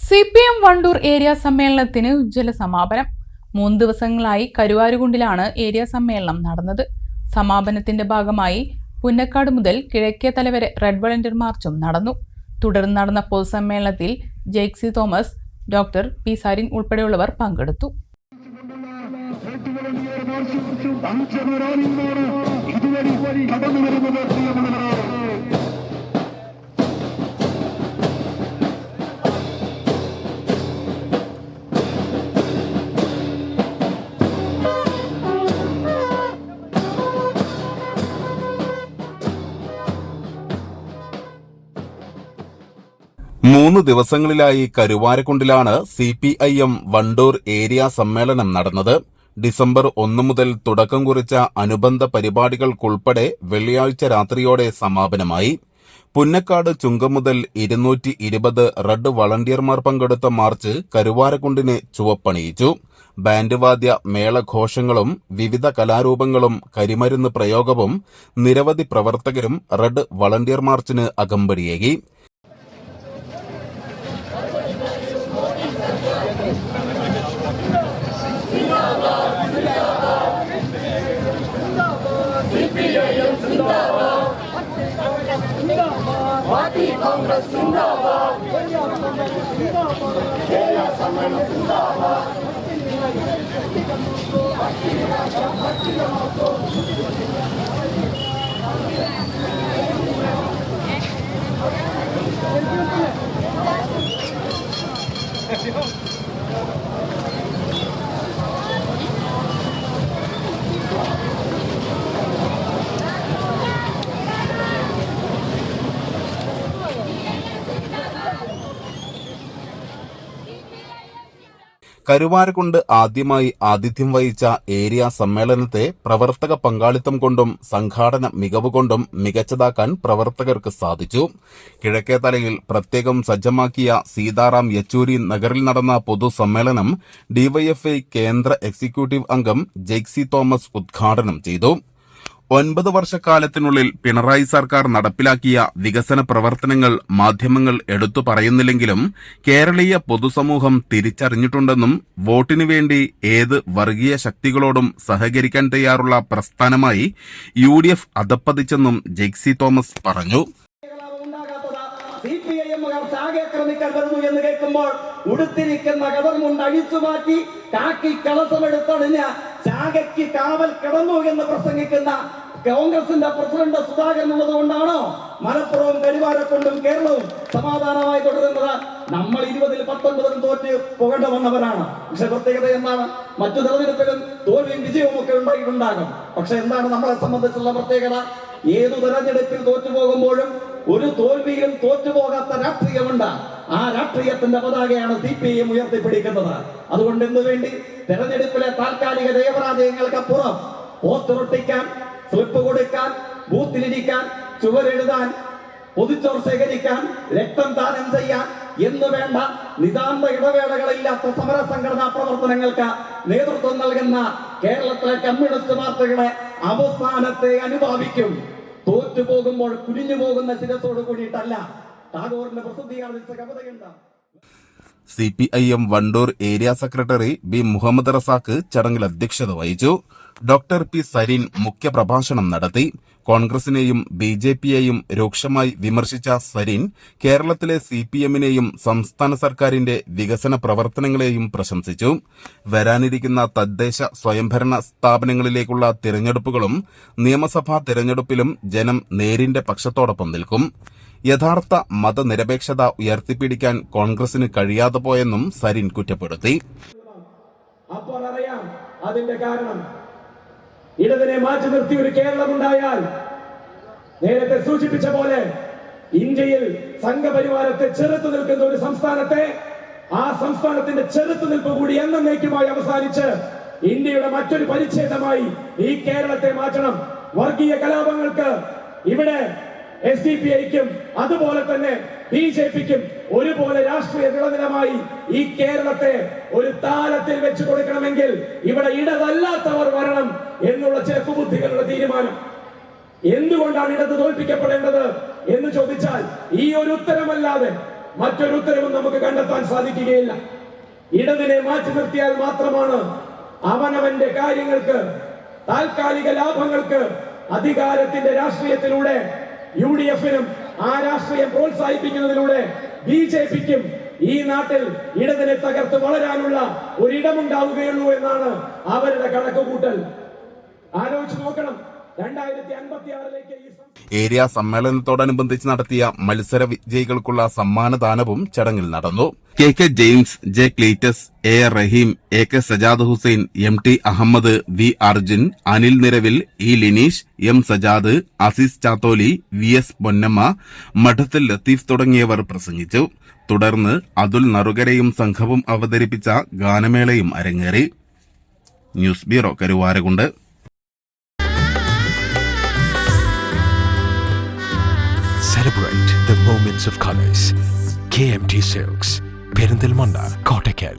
CPM Wandoor area സമ്മേളനത്തിന് ഉജ്ജ്വല സമാപനം. 3 ദിവസങ്ങളായി കരുവാരുകുണ്ടിലാണ് ഏരിയ സമ്മേളനം നടന്നത്. സമാപനത്തിന്റെ ഭാഗമായി പുന്നക്കാട് മുതൽ കിഴക്കേത്തല വരെ റെഡ് വളണ്ടിയർ മാർച്ചും നടന്നു. തുടർന്ന് നടന്ന പൊതുസമ്മേളനത്തിൽ Jaicy Thomas, doctor P Sarin ഉൾപ്പെടെയുള്ളവർ പങ്കെടുത്തു. മൂന്ന് ദിവസങ്ങളിലായി കരുവാരക്കുണ്ടിലാണ് CPIM വണ്ടൂർ ഏരിയ സമ്മേളനം നടന്നത്. ഡിസംബർ 1 മുതൽ തുടക്കം കുറിച്ച അനുബന്ധ പരിപാടികൾക്കുൾപ്പെടെ വെള്ളിയാഴ്ച രാത്രിയോടെ സമാപനമായി. പുന്നക്കാട് ചുങ്കം മുതൽ 220 റെഡ് വളണ്ടിയർമാർ പങ്കെടുത്ത മാർച്ച് കരുവാരക്കുണ്ടിനെ ചുവപ്പണിയിച്ചു. ബാൻഡ് വാദ്യ മേളഘോഷങ്ങളും വിവിധ കലാരൂപങ്ങളും കരിമരുന്ന് പ്രയോഗവും നിരവധി പ്രവർത്തകരും റെഡ് വളണ്ടിയർ മാർച്ചിന് അകമ്പടിയേകി. കരുവാരക്കുണ്ട് ആദ്യമായി ആതിഥ്യം വഹിച്ച ഏരിയ സമ്മേളനത്തെ പ്രവർത്തക പങ്കാളിത്തം കൊണ്ടും സംഘാടന മികവുകൊണ്ടും മികച്ചതാക്കാൻ പ്രവർത്തകർക്ക് സാധിച്ചു. കിഴക്കേത്തലയിൽ പ്രത്യേകം സജ്ജമാക്കിയ സീതാറാം യെച്ചൂരി നഗറിൽ നടന്ന പൊതുസമ്മേളനം ഡിവൈഎഫ്ഐ കേന്ദ്ര എക്സിക്യൂട്ടീവ് അംഗം ജെയ്സി തോമസ് ഉദ്ഘാടനം ചെയ്തു. 9 വർഷക്കാലത്തിനുള്ളിൽ പിണറായി സർക്കാർ നടപ്പിലാക്കിയ വികസന പ്രവർത്തനങ്ങൾ മാധ്യമങ്ങൾ എടുത്തു പറയുന്നില്ലെങ്കിലും കേരളീയ പൊതുസമൂഹം തിരിച്ചറിഞ്ഞിട്ടുണ്ടെന്നും വോട്ടിനു വേണ്ടി ഏത് വർഗീയ ശക്തികളോടും സഹകരിക്കാൻ തയ്യാറുള്ള പ്രസ്ഥാനമായി UDF അധപ്പതിച്ചെന്നും ജെയ്സി തോമസ് പറഞ്ഞു. ആക്രമിക്കാൻ വരുന്നു എന്ന് കേൾക്കുമ്പോൾ ഉടുത്തിരിക്കുന്ന കഥമുണ്ട് അഴിച്ചു മാറ്റി കാക്കി കളസമെടുത്തണിഞ്ഞ ശാഖയ്ക്ക് കാവൽ കിടന്നു എന്ന് പ്രസംഗിക്കുന്ന കോൺഗ്രസിന്റെ പ്രസിഡന്റ് സുധാകരൻ ഉള്ളത് കൊണ്ടാണോ മലപ്പുറവും കരുവാരക്കുണ്ടും കേരളവും സമാധാനമായി തുടരുന്നത്? നമ്മൾ 20-ൽ 19 തോറ്റ് പോകേണ്ട വന്നവരാണ്. പക്ഷെ പ്രത്യേകത എന്താണ്? മറ്റു തെരഞ്ഞെടുപ്പിലും തോൽവിയും വിജയവും ഒക്കെ ഉണ്ടായിട്ടുണ്ടാകും. പക്ഷെ എന്താണ് നമ്മളെ സംബന്ധിച്ചുള്ള പ്രത്യേകത? ഏതു തെരഞ്ഞെടുപ്പിൽ തോറ്റുപോകുമ്പോഴും ഒരു തോൽവിയിലും തോറ്റുപോകാത്ത രാഷ്ട്രീയമുണ്ട്. ആ രാഷ്ട്രീയത്തിന്റെ പതാകയാണ് CPIM ഉയർത്തിപ്പിടിക്കുന്നത്. അതുകൊണ്ട് എന്തുവേണ്ടി തെരഞ്ഞെടുപ്പിലെ താൽക്കാലിക ജയപരാജയങ്ങൾക്കപ്പുറം പോസ്റ്റർ ഒട്ടിക്കാൻ, സ്ലിപ്പ് കൊടുക്കാൻ, ബൂത്തിലിരിക്കാൻ, ചുവരെഴുതാൻ, പൊതുച്ചോർ ശേഖരിക്കാൻ, രക്തം ദാനം ചെയ്യാൻ എന്ന് വേണ്ട നിതാന്ത ഇടവേളകളില്ലാത്ത സമര സംഘടനാ പ്രവർത്തനങ്ങൾക്ക് നേതൃത്വം നൽകുന്ന കേരളത്തിലെ കമ്മ്യൂണിസ്റ്റ് പാർട്ടികളെ അവസാനത്തെ അനുഭാവിക്കും. തോറ്റുപോകുമ്പോൾ കുനിഞ്ഞു പോകുന്ന ശിരസോട് കൂടിയിട്ടല്ല. ടാഗോറിന്റെ പ്രസിദ്ധീകരിച്ച കവിതയുണ്ട്. CPIM Vandoor area secretary B Muhammad Razak ചടങ്ങിൽ അധ്യക്ഷത വഹിച്ചു. ഡോക്ടർ പി സരിൻ മുഖ്യപ്രഭാഷണം നടത്തി. കോൺഗ്രസിനെയും BJPയെയും രൂക്ഷമായി വിമർശിച്ച സരിൻ കേരളത്തിലെ CPMനെയും സംസ്ഥാന സർക്കാരിന്റെ വികസന പ്രവർത്തനങ്ങളെയും പ്രശംസിച്ചു. വരാനിരിക്കുന്ന തദ്ദേശ സ്വയംഭരണ സ്ഥാപനങ്ങളിലേക്കുള്ള തിരഞ്ഞെടുപ്പുകളും നിയമസഭാ തിരഞ്ഞെടുപ്പിലും ജനം നേരിന്റെ പക്ഷത്തോടൊപ്പം നിൽക്കും. യഥാർത്ഥ മതനിരപേക്ഷത ഉയർത്തിപ്പിടിക്കാൻ കോൺഗ്രസിന് കഴിയാതെ പോയെന്നും സരിൻ കുറ്റപ്പെടുത്തി. അപ്പോൾ അറിയാം അതിന്റെ കാരണം. ഇടതിനെ മാറ്റി നിർത്തി ഒരു കേരളമുണ്ടായാൽ നേരത്തെ സൂചിപ്പിച്ച പോലെ ഇന്ത്യയിൽ സംഘപരിവാരത്തെ ചെറുത്തു നിൽക്കുന്ന ഒരു സംസ്ഥാനത്തെ, ആ സംസ്ഥാനത്തിന്റെ ചെറുത്തുനിൽപ്പ് കൂടി എന്നേക്കുമായി അവസാനിച്ച് ഇന്ത്യയുടെ മറ്റൊരു പരിച്ഛേദമായി ഈ കേരളത്തെ മാറ്റണം. വർഗീയ കലാപങ്ങൾക്ക് ഇവിടെ SDPIക്കും അതുപോലെ തന്നെ BJPക്കും ഒരുപോലെ രാഷ്ട്രീയ വിളനിലമായി ഈ കേരളത്തെ ഒരു താലത്തിൽ വെച്ച് കൊടുക്കണമെങ്കിൽ ഇവിടെ ഇടതല്ലാത്തവർ വരണം എന്നുള്ള ചില കുബുദ്ധികളുടെ തീരുമാനം. എന്തുകൊണ്ടാണ് ഇടത് തോൽപ്പിക്കപ്പെടേണ്ടത് എന്ന് ചോദിച്ചാൽ ഈ ഒരു ഉത്തരമല്ലാതെ മറ്റൊരു ഉത്തരവും നമുക്ക് കണ്ടെത്താൻ സാധിക്കുകയില്ല. ഇടതിനെ മാറ്റി നിർത്തിയാൽ മാത്രമാണ് അവനവന്റെ കാര്യങ്ങൾക്ക്, താൽക്കാലിക ലാഭങ്ങൾക്ക് അധികാരത്തിന്റെ രാഷ്ട്രീയത്തിലൂടെ UDF-നും ആ രാഷ്ട്രീയം പ്രോത്സാഹിപ്പിക്കുന്നതിലൂടെ BJP-ക്കും ഈ നാട്ടിൽ ഇടതിനെ തകർത്ത് വളരാനുള്ള ഒരിടമുണ്ടാവുകയുള്ളൂ എന്നാണ് അവരുടെ കണക്കുകൂട്ടൽ. ആലോചിച്ച് നോക്കണം. 2056ലേക്ക് ഏരിയ സമ്മേളനത്തോടനുബന്ധിച്ച് നടത്തിയ മത്സര വിജയികൾക്കുള്ള സമ്മാനദാനവും ചടങ്ങിൽ നടന്നു. KK James, J Cletus, AR Rahim, AK Sajad Hussain, MT Ahmed, V Arjun, Anil Niravil, E Lineesh, M Sajad, Azeez Chatholi, VS Ponnamma, Madathil Latheef തുടങ്ങിയവർ പ്രസംഗിച്ചു. തുടർന്ന് അതുൽ നറുകരയും സംഘവും അവതരിപ്പിച്ച ഗാനമേളയും അരങ്ങേറി. News bureau, Karuvarakundu. Celebrate the moments of colors. KMT Silks, Perindalmanda, Kottakkal.